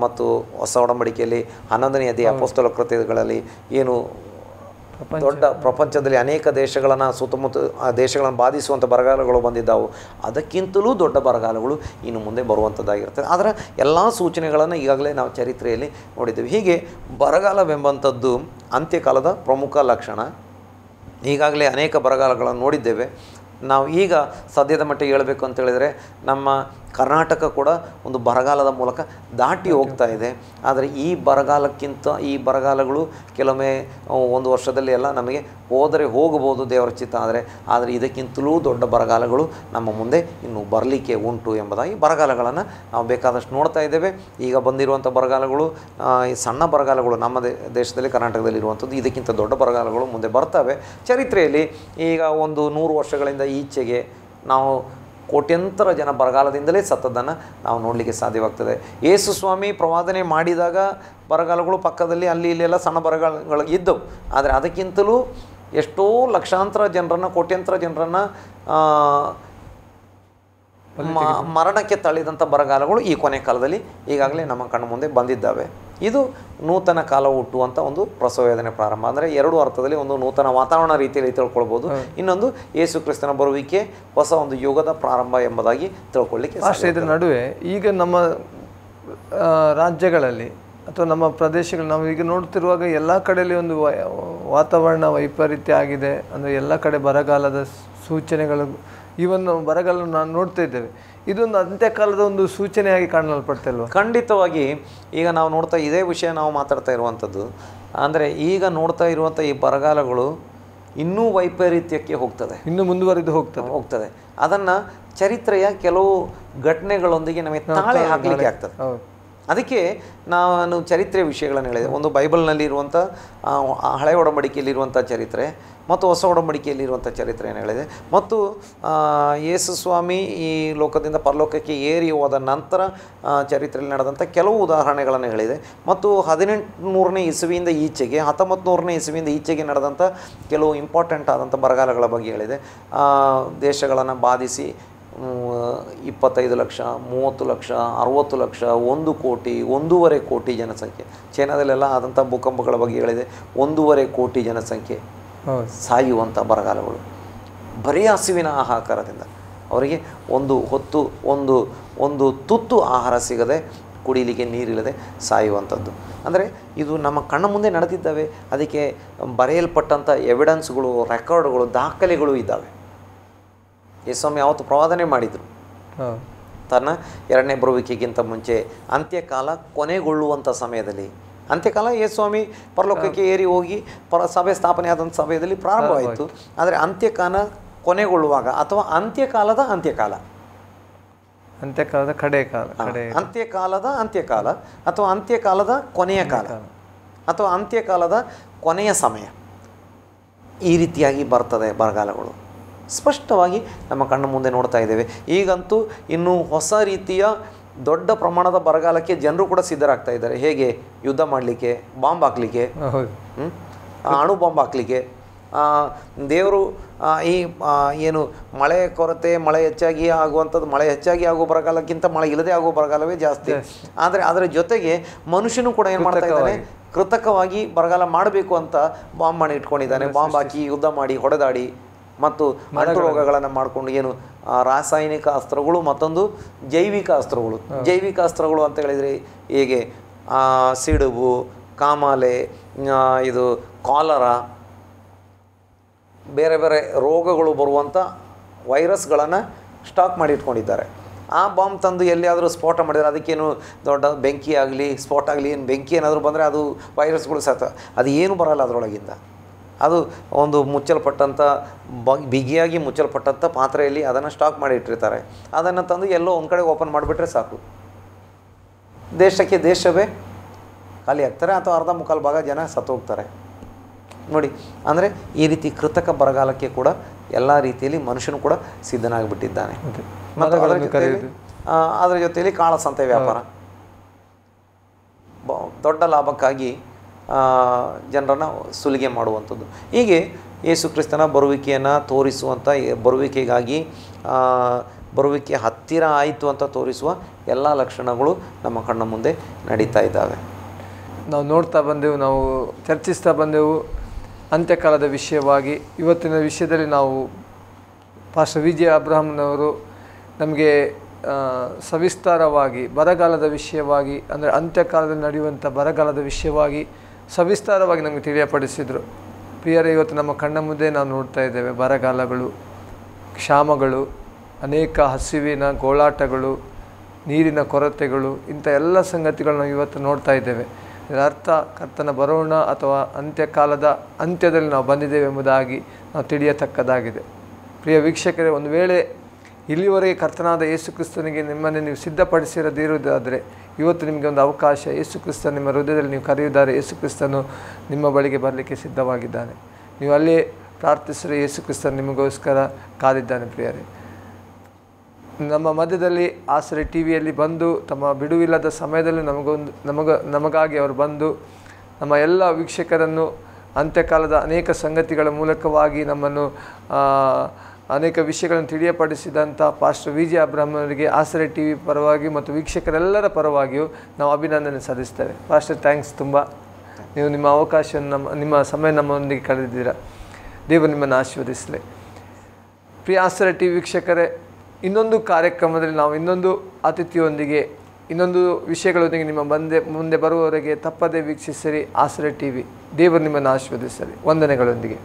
Speaker 2: ಮತ್ತು ಹೊಸ ಒಡಂಬಡಿಕೆಯಲ್ಲಿ 11ನೇ ಅಧ್ಯಾಯ ಅಪೊಸ್ತಲ ಕೃತ್ಯಗಳಲ್ಲಿ ಏನು ದೊಡ್ಡ ಪ್ರಪಂಚದಲ್ಲಿ ಅನೇಕ ದೇಶಗಳನ್ನು ಸುತ್ತಮುತ್ತ ದೇಶಗಳನ್ನು ಬಾಧಿಸುವಂಥ ಬರಗಾಲಗಳು ಬಂದಿದ್ದಾವೆ. ಅದಕ್ಕಿಂತಲೂ ದೊಡ್ಡ ಬರಗಾಲಗಳು ಇನ್ನು ಮುಂದೆ ಬರುವಂಥದ್ದಾಗಿರ್ತದೆ. ಅದರ ಎಲ್ಲ ಸೂಚನೆಗಳನ್ನು ಈಗಾಗಲೇ ನಾವು ಚರಿತ್ರೆಯಲ್ಲಿ ನೋಡಿದ್ದೇವೆ. ಹೀಗೆ ಬರಗಾಲವೆಂಬಂಥದ್ದು ಅಂತ್ಯಕಾಲದ ಪ್ರಮುಖ ಲಕ್ಷಣ. ಈಗಾಗಲೇ ಅನೇಕ ಬರಗಾಲಗಳನ್ನು ನೋಡಿದ್ದೇವೆ. ನಾವು ಈಗ ಸದ್ಯದ ಮಟ್ಟಿಗೆ ಹೇಳಬೇಕು ಅಂತ ಹೇಳಿದರೆ ನಮ್ಮ ಕರ್ನಾಟಕ ಕೂಡ ಒಂದು ಬರಗಾಲದ ಮೂಲಕ ದಾಟಿ ಹೋಗ್ತಾ ಇದೆ. ಆದರೆ ಈ ಬರಗಾಲಕ್ಕಿಂತ ಈ ಬರಗಾಲಗಳು ಕೆಲವೊಮ್ಮೆ ಒಂದು ವರ್ಷದಲ್ಲಿ ಎಲ್ಲ ನಮಗೆ ಹೋದರೆ ಹೋಗಬಹುದು ದೇವರ ಚಿತ್ತ. ಆದರೆ ಇದಕ್ಕಿಂತಲೂ ದೊಡ್ಡ ಬರಗಾಲಗಳು ನಮ್ಮ ಮುಂದೆ ಇನ್ನು ಬರಲಿಕ್ಕೆ ಉಂಟು ಎಂಬುದಾಗಿ ಬರಗಾಲಗಳನ್ನು ನಾವು ಬೇಕಾದಷ್ಟು ನೋಡ್ತಾ ಇದ್ದೇವೆ. ಈಗ ಬಂದಿರುವಂಥ ಬರಗಾಲಗಳು ಈ ಸಣ್ಣ ಬರಗಾಲಗಳು ನಮ್ಮ ದೇಶದಲ್ಲಿ ಕರ್ನಾಟಕದಲ್ಲಿ ಇರುವಂಥದ್ದು. ಇದಕ್ಕಿಂತ ದೊಡ್ಡ ಬರಗಾಲಗಳು ಮುಂದೆ ಬರ್ತವೆ. ಚರಿತ್ರೆಯಲ್ಲಿ ಈಗ ಒಂದು 100 ವರ್ಷಗಳಿಂದ ಈಚೆಗೆ ನಾವು ಕೋಟ್ಯಂತರ ಜನ ಬರಗಾಲದಿಂದಲೇ ಸತ್ತದ್ದನ್ನು ನಾವು ನೋಡಲಿಕ್ಕೆ ಸಾಧ್ಯವಾಗ್ತದೆ. ಯೇಸು ಸ್ವಾಮಿ ಪ್ರವಾದನೆ ಮಾಡಿದಾಗ ಬರಗಾಲಗಳು ಪಕ್ಕದಲ್ಲಿ ಅಲ್ಲಿ ಇಲ್ಲೆಲ್ಲ ಸಣ್ಣ ಬರಗಾಲಗಳು ಇದ್ದವು. ಆದರೆ ಅದಕ್ಕಿಂತಲೂ ಎಷ್ಟೋ ಲಕ್ಷಾಂತರ ಜನರನ್ನು, ಕೋಟ್ಯಂತರ ಜನರನ್ನು ಮರಣಕ್ಕೆ ತಳ್ಳಿದಂಥ ಬರಗಾಲಗಳು ಈ ಕೊನೆ ಕಾಲದಲ್ಲಿ ಈಗಾಗಲೇ ನಮ್ಮ ಕಣ್ಣು ಮುಂದೆ ಬಂದಿದ್ದಾವೆ. ಇದು ನೂತನ ಕಾಲ ಹುಟ್ಟುವಂಥ ಒಂದು ಪ್ರಸವ ವೇದನೆ ಪ್ರಾರಂಭ. ಅಂದರೆ ಎರಡು ಅರ್ಥದಲ್ಲಿ, ಒಂದು ನೂತನ ವಾತಾವರಣ ರೀತಿಯಲ್ಲಿ ತಿಳ್ಕೊಳ್ಬೋದು, ಇನ್ನೊಂದು ಯೇಸು ಕ್ರಿಸ್ತನ ಬರುವಿಕೆ ಹೊಸ ಒಂದು ಯುಗದ ಪ್ರಾರಂಭ ಎಂಬುದಾಗಿ ತಿಳ್ಕೊಳ್ಳಿಕ್ಕೆ.
Speaker 1: ಇದರ ನಡುವೆ ಈಗ ನಮ್ಮ ರಾಜ್ಯಗಳಲ್ಲಿ ಅಥವಾ ನಮ್ಮ ಪ್ರದೇಶಗಳು ನಾವು ಈಗ ನೋಡ್ತಿರುವಾಗ ಎಲ್ಲ ಕಡೆಯಲ್ಲಿ ಒಂದು ವಾತಾವರಣ ವೈಪರೀತ್ಯ ಆಗಿದೆ. ಅಂದರೆ ಎಲ್ಲ ಕಡೆ ಬರಗಾಲದ ಸೂಚನೆಗಳು, ಈವನ್ ಬರಗಾಲ ನಾನು ನೋಡ್ತಾ ಇದ್ದೇವೆ. ಇದೊಂದು ಅಂತ್ಯಕಾಲದ ಒಂದು ಸೂಚನೆಯಾಗಿ ಕಾಣಲ್ಪಡ್ತಲ್ವ?
Speaker 2: ಖಂಡಿತವಾಗಿ. ಈಗ ನಾವು ನೋಡ್ತಾ ಇದೇ ವಿಷಯ ನಾವು ಮಾತಾಡ್ತಾ ಇರುವಂಥದ್ದು. ಅಂದರೆ ಈಗ ನೋಡ್ತಾ ಇರುವಂಥ ಈ ಬರಗಾಲಗಳು ಇನ್ನೂ ವೈಪರೀತ್ಯಕ್ಕೆ ಹೋಗ್ತದೆ,
Speaker 1: ಇನ್ನೂ ಮುಂದುವರಿದು ಹೋಗ್ತದೆ.
Speaker 2: ಅದನ್ನು ಚರಿತ್ರೆಯ ಕೆಲವು ಘಟನೆಗಳೊಂದಿಗೆ ನಮಗೆ ತಾಳೆ ಹಾಕಲಿಕ್ಕೆ ಆಗ್ತದೆ. ಅದಕ್ಕೆ ನಾನು ಚರಿತ್ರೆಯ ವಿಷಯಗಳನ್ನು ಹೇಳಿದೆ. ಒಂದು ಬೈಬಲ್ನಲ್ಲಿ ಇರುವಂಥ ಹಳೆಯ ಒಡಂಬಡಿಕೆಯಲ್ಲಿರುವಂಥ ಚರಿತ್ರೆ ಮತ್ತು ಹೊಸ ಒಡಂಬಡಿಕೆಯಲ್ಲಿರುವಂಥ ಚರಿತ್ರೆಯನ್ನು ಹೇಳಿದೆ. ಮತ್ತು ಯೇಸು ಸ್ವಾಮಿ ಈ ಲೋಕದಿಂದ ಪರಲೋಕಕ್ಕೆ ಏರಿ ಹೋದ ನಂತರ ಚರಿತ್ರೆಯಲ್ಲಿ ನಡೆದಂಥ ಕೆಲವು ಉದಾಹರಣೆಗಳನ್ನು ಹೇಳಿದೆ. ಮತ್ತು 1800ನೇ ಇಸವಿಯಿಂದ ಈಚೆಗೆ, 1900ನೇ ಇಸವಿಯಿಂದ ಈಚೆಗೆ ನಡೆದಂಥ ಕೆಲವು ಇಂಪಾರ್ಟೆಂಟ್ ಆದಂಥ ಬರಗಾಲಗಳ ಬಗ್ಗೆ ಹೇಳಿದೆ. ದೇಶಗಳನ್ನು ಬಾಧಿಸಿ 25 ಲಕ್ಷ, 30 ಲಕ್ಷ, 60 ಲಕ್ಷ, 1 ಕೋಟಿ, 1.5 ಕೋಟಿ ಜನಸಂಖ್ಯೆ. ಚೈನಾದಲ್ಲೆಲ್ಲ ಆದಂಥ ಭೂಕಂಪಗಳ ಬಗ್ಗೆ ಹೇಳಿದೆ. 1.5 ಕೋಟಿ ಜನಸಂಖ್ಯೆ ಸಾಯುವಂಥ ಬರಗಾಲಗಳು. ಬರೀ ಹಸಿವಿನ ಆಹಾಕಾರದಿಂದ ಅವರಿಗೆ ಒಂದು ಹೊತ್ತು ಒಂದು ತುತ್ತು ಆಹಾರ ಸಿಗದೆ, ಕುಡಿಲಿಕ್ಕೆ ನೀರಿಲ್ಲದೆ ಸಾಯುವಂಥದ್ದು. ಅಂದರೆ ಇದು ನಮ್ಮ ಕಣ್ಣ ಮುಂದೆ ನಡೆದಿದ್ದಾವೆ. ಅದಕ್ಕೆ ಬರೆಯಲ್ಪಟ್ಟಂಥ ಎವಿಡೆನ್ಸ್ಗಳು, ರೆಕಾರ್ಡ್ಗಳು, ದಾಖಲೆಗಳು ಇದ್ದಾವೆ. ಯೇಸುಸ್ವಾಮಿ ಯಾವತ್ತು ಪ್ರವಾದನೆ ಮಾಡಿದರು, ತನ್ನ ಎರಡನೇ ಬರುವಿಕೆಗಿಂತ ಮುಂಚೆ ಅಂತ್ಯಕಾಲ ಕೊನೆಗೊಳ್ಳುವಂಥ ಸಮಯದಲ್ಲಿ. ಅಂತ್ಯಕಾಲ ಯೇಸುಸ್ವಾಮಿ ಪರಲೋಕಕ್ಕೆ ಏರಿ ಹೋಗಿ ಸಭೆ ಸ್ಥಾಪನೆ ಆದಂಥ ಸಮಯದಲ್ಲಿ ಪ್ರಾರಂಭವಾಯಿತು. ಆದರೆ ಅಂತ್ಯಕಾಲ ಕೊನೆಗೊಳ್ಳುವಾಗ ಅಥವಾ ಅಂತ್ಯಕಾಲದ
Speaker 1: ಕಡೆ ಕಾಲ,
Speaker 2: ಅಂತ್ಯಕಾಲದ ಅಂತ್ಯಕಾಲ ಅಥವಾ ಅಂತ್ಯಕಾಲದ ಕೊನೆಯ ಕಾಲ ಅಥವಾ ಅಂತ್ಯಕಾಲದ ಕೊನೆಯ ಸಮಯ, ಈ ರೀತಿಯಾಗಿ ಬರ್ತದೆ ಬರಗಾಲಗಳು. ಸ್ಪಷ್ಟವಾಗಿ ನಮ್ಮ ಕಣ್ಣು ಮುಂದೆ ನೋಡ್ತಾ ಇದ್ದೇವೆ. ಈಗಂತೂ ಇನ್ನೂ ಹೊಸ ರೀತಿಯ ದೊಡ್ಡ ಪ್ರಮಾಣದ ಬರಗಾಲಕ್ಕೆ ಜನರು ಕೂಡ ಸಿದ್ಧರಾಗ್ತಾ ಇದ್ದಾರೆ. ಹೇಗೆ? ಯುದ್ಧ ಮಾಡಲಿಕ್ಕೆ, ಬಾಂಬ್ ಹಾಕಲಿಕ್ಕೆ, ಅಣು ಬಾಂಬ್ ಹಾಕಲಿಕ್ಕೆ. ದೇವರು ಈ ಏನು ಮಳೆ ಕೊರತೆ, ಮಳೆ ಹೆಚ್ಚಾಗಿ ಆಗುವಂಥದ್ದು, ಮಳೆ ಹೆಚ್ಚಾಗಿ ಆಗುವ ಬರಗಾಲಕ್ಕಿಂತ ಮಳೆ ಇಲ್ಲದೆ ಆಗುವ ಬರಗಾಲವೇ ಜಾಸ್ತಿ. ಆದರೆ ಅದರ ಜೊತೆಗೆ ಮನುಷ್ಯನು ಕೂಡ ಏನು ಮಾಡ್ತಾ ಇದ್ದಾನೆ? ಕೃತಕವಾಗಿ ಬರಗಾಲ ಮಾಡಬೇಕು ಅಂತ ಬಾಂಬ್ ಮಾಡಿ ಇಟ್ಕೊಂಡಿದ್ದಾನೆ. ಬಾಂಬ್ ಹಾಕಿ ಯುದ್ಧ ಮಾಡಿ ಹೊಡೆದಾಡಿ ಮತ್ತು ಅಂಟು ರೋಗಗಳನ್ನು ಮಾಡಿಕೊಂಡು, ಏನು ರಾಸಾಯನಿಕ ಅಸ್ತ್ರಗಳು, ಮತ್ತೊಂದು ಜೈವಿಕ ಅಸ್ತ್ರಗಳು. ಜೈವಿಕ ಅಸ್ತ್ರಗಳು ಅಂತ ಹೇಳಿದರೆ ಹೇಗೆ? ಸಿಡುಬು, ಕಾಮಾಲೆ, ಇದು ಕಾಲರಾ, ಬೇರೆ ಬೇರೆ ರೋಗಗಳು ಬರುವಂಥ ವೈರಸ್ಗಳನ್ನು ಸ್ಟಾಕ್ ಮಾಡಿ ಇಟ್ಕೊಂಡಿದ್ದಾರೆ. ಆ ಬಾಂಬ್ ತಂದು ಎಲ್ಲಿಯಾದರೂ ಸ್ಫೋಟ ಮಾಡಿದರೆ ಅದಕ್ಕೇನು ದೊಡ್ಡ ಬೆಂಕಿ ಆಗಲಿ, ಸ್ಫೋಟ ಆಗಲಿ, ಏನು ಬೆಂಕಿ ಏನಾದರೂ ಬಂದರೆ ಅದು ವೈರಸ್ಗಳು ಅದು ಏನು ಬರೋಲ್ಲ ಅದರೊಳಗಿಂದ. ಅದು ಒಂದು ಮುಚ್ಚಲ್ಪಟ್ಟಂಥ ಬಿಗಿಯಾಗಿ ಮುಚ್ಚಲ್ಪಟ್ಟಂಥ ಪಾತ್ರೆಯಲ್ಲಿ ಅದನ್ನು ಸ್ಟಾಕ್ ಮಾಡಿ ಇಟ್ಟಿರ್ತಾರೆ. ಅದನ್ನು ತಂದು ಎಲ್ಲೋ ಒಂದು ಕಡೆ ಓಪನ್ ಮಾಡಿಬಿಟ್ರೆ ಸಾಕು, ದೇಶಕ್ಕೆ ದೇಶವೇ ಖಾಲಿ ಆಗ್ತಾರೆ ಅಥವಾ ಅರ್ಧ ಮುಕ್ಕಾಲು ಭಾಗ ಜನ ಸತ್ತು ಹೋಗ್ತಾರೆ. ನೋಡಿ, ಅಂದರೆ ಈ ರೀತಿ ಕೃತಕ ಬರಗಾಲಕ್ಕೆ ಕೂಡ ಎಲ್ಲ ರೀತಿಯಲ್ಲಿ ಮನುಷ್ಯನು ಕೂಡ ಸಿದ್ಧನಾಗಿಬಿಟ್ಟಿದ್ದಾನೆ. ಮತ್ತು ಅದರ ಜೊತೆಯಲ್ಲಿ ಕಾಳಸಂತೆ ವ್ಯಾಪಾರ, ದೊಡ್ಡ ಲಾಭಕ್ಕಾಗಿ ಜನರನ್ನು ಸುಲಿಗೆ ಮಾಡುವಂಥದ್ದು. ಹೀಗೆ ಯೇಸು ಕ್ರಿಸ್ತನ ಬರುವಿಕೆಯನ್ನು ತೋರಿಸುವಂಥ, ಬರುವಿಕೆ ಹತ್ತಿರ ಆಯಿತು ಅಂತ ತೋರಿಸುವ ಎಲ್ಲ ಲಕ್ಷಣಗಳು ನಮ್ಮ ಕಣ್ಣ ಮುಂದೆ ನಡೀತಾ ಇದ್ದಾವೆ.
Speaker 1: ನಾವು ನೋಡ್ತಾ ಬಂದೆವು, ನಾವು ಚರ್ಚಿಸ್ತಾ ಬಂದೆವು ಅಂತ್ಯಕಾಲದ ವಿಷಯವಾಗಿ. ಇವತ್ತಿನ ವಿಷಯದಲ್ಲಿ ನಾವು ಪಾಸ್ಟರ್ ವಿ ಜೆ ಅಬ್ರಹಾಂನವರು ನಮಗೆ ಸವಿಸ್ತಾರವಾಗಿ ಬರಗಾಲದ ವಿಷಯವಾಗಿ, ಅಂದರೆ ಅಂತ್ಯಕಾಲದಲ್ಲಿ ನಡೆಯುವಂಥ ಬರಗಾಲದ ವಿಷಯವಾಗಿ ಸವಿಸ್ತಾರವಾಗಿ ನಮಗೆ ತಿಳಿಯಪಡಿಸಿದರು. ಪ್ರಿಯರೇ, ಇವತ್ತು ನಮ್ಮ ಕಣ್ಣ ಮುಂದೆ ನಾವು ನೋಡ್ತಾ ಇದ್ದೇವೆ ಬರಗಾಲಗಳು, ಕ್ಷಾಮಗಳು, ಅನೇಕ ಹಸಿವಿನ ಗೋಳಾಟಗಳು, ನೀರಿನ ಕೊರತೆಗಳು, ಇಂಥ ಎಲ್ಲ ಸಂಗತಿಗಳನ್ನ ಇವತ್ತು ನೋಡ್ತಾ ಇದ್ದೇವೆ. ಇದರ ಅರ್ಥ ಕರ್ತನ ಬರೋಣ ಅಥವಾ ಅಂತ್ಯಕಾಲದ ಅಂತ್ಯದಲ್ಲಿ ನಾವು ಬಂದಿದ್ದೇವೆ ಎಂಬುದಾಗಿ ನಾವು ತಿಳಿಯತಕ್ಕದಾಗಿದೆ. ಪ್ರಿಯ ವೀಕ್ಷಕರೇ, ಒಂದು ವೇಳೆ ಇಲ್ಲಿವರೆಗೆ ಕರ್ತನಾದ ಯೇಸು ಕ್ರಿಸ್ತನಿಗೆ ನಿಮ್ಮನ್ನು ನೀವು ಸಿದ್ಧಪಡಿಸಿರದಿರುವುದಾದರೆ ಇವತ್ತು ನಿಮಗೆ ಒಂದು ಅವಕಾಶ. ಯೇಸು ಕ್ರಿಸ್ತ ನಿಮ್ಮ ಹೃದಯದಲ್ಲಿ ನೀವು ಕರೆಯುತ್ತಾರೆ. ಯೇಸು ಕ್ರಿಸ್ತನು ನಿಮ್ಮ ಬಳಿಗೆ ಬರಲಿಕ್ಕೆ ಸಿದ್ಧವಾಗಿದ್ದಾನೆ. ನೀವು ಅಲ್ಲೇ ಪ್ರಾರ್ಥಿಸಿದರೆ ಯೇಸು ಕ್ರಿಸ್ತನು ನಿಮಗೋಸ್ಕರ ಕಾದಿದ್ದಾನೆ. ಪ್ರಿಯರೇ, ನಮ್ಮ ಮಧ್ಯದಲ್ಲಿ ಆಸರೆ ಟಿ ವಿಯಲ್ಲಿ ಬಂದು ತಮ್ಮ ಬಿಡುವಿಲ್ಲದ ಸಮಯದಲ್ಲಿ ನಮಗಾಗಿ ಅವರು ಬಂದು ನಮ್ಮ ಎಲ್ಲ ವೀಕ್ಷಕರನ್ನು ಅಂತ್ಯಕಾಲದ ಅನೇಕ ಸಂಗತಿಗಳ ಮೂಲಕವಾಗಿ ನಮ್ಮನ್ನು ಅನೇಕ ವಿಷಯಗಳನ್ನು ತಿಳಿಯಪಡಿಸಿದಂಥ ಪಾಸ್ಟರ್ ವಿ ಜೆ ಅಬ್ರಹಾಂನವರಿಗೆ ಆಸರೆ ಟಿ ವಿ ಪರವಾಗಿ ಮತ್ತು ವೀಕ್ಷಕರೆಲ್ಲರ ಪರವಾಗಿಯೂ ನಾವು ಅಭಿನಂದನೆ ಸಲ್ಲಿಸ್ತೇವೆ. Pastor, thanks. ತುಂಬ ನೀವು ನಿಮ್ಮ ಅವಕಾಶವನ್ನು ನಿಮ್ಮ ಸಮಯ ನಮ್ಮೊಂದಿಗೆ ಕಳೆದಿದ್ದೀರಾ. ದೇವರು ನಿಮ್ಮನ್ನು ಆಶೀರ್ವದಿಸಲಿ. ಪ್ರಿಯ ಆಸರೆ ಟಿ ವಿ ವೀಕ್ಷಕರೇ, ಇನ್ನೊಂದು ಕಾರ್ಯಕ್ರಮದಲ್ಲಿ ನಾವು ಇನ್ನೊಂದು ಅತಿಥಿಯೊಂದಿಗೆ ಇನ್ನೊಂದು ವಿಷಯಗಳೊಂದಿಗೆ ನಿಮ್ಮ ಮುಂದೆ ಬರುವವರೆಗೆ ತಪ್ಪದೇ ವೀಕ್ಷಿಸಿರಿ ಆಸರೆ ಟಿ ವಿ. ದೇವರು ನಿಮ್ಮನ್ನು ಆಶೀರ್ವದಿಸಲಿ. ವಂದನೆಗಳೊಂದಿಗೆ.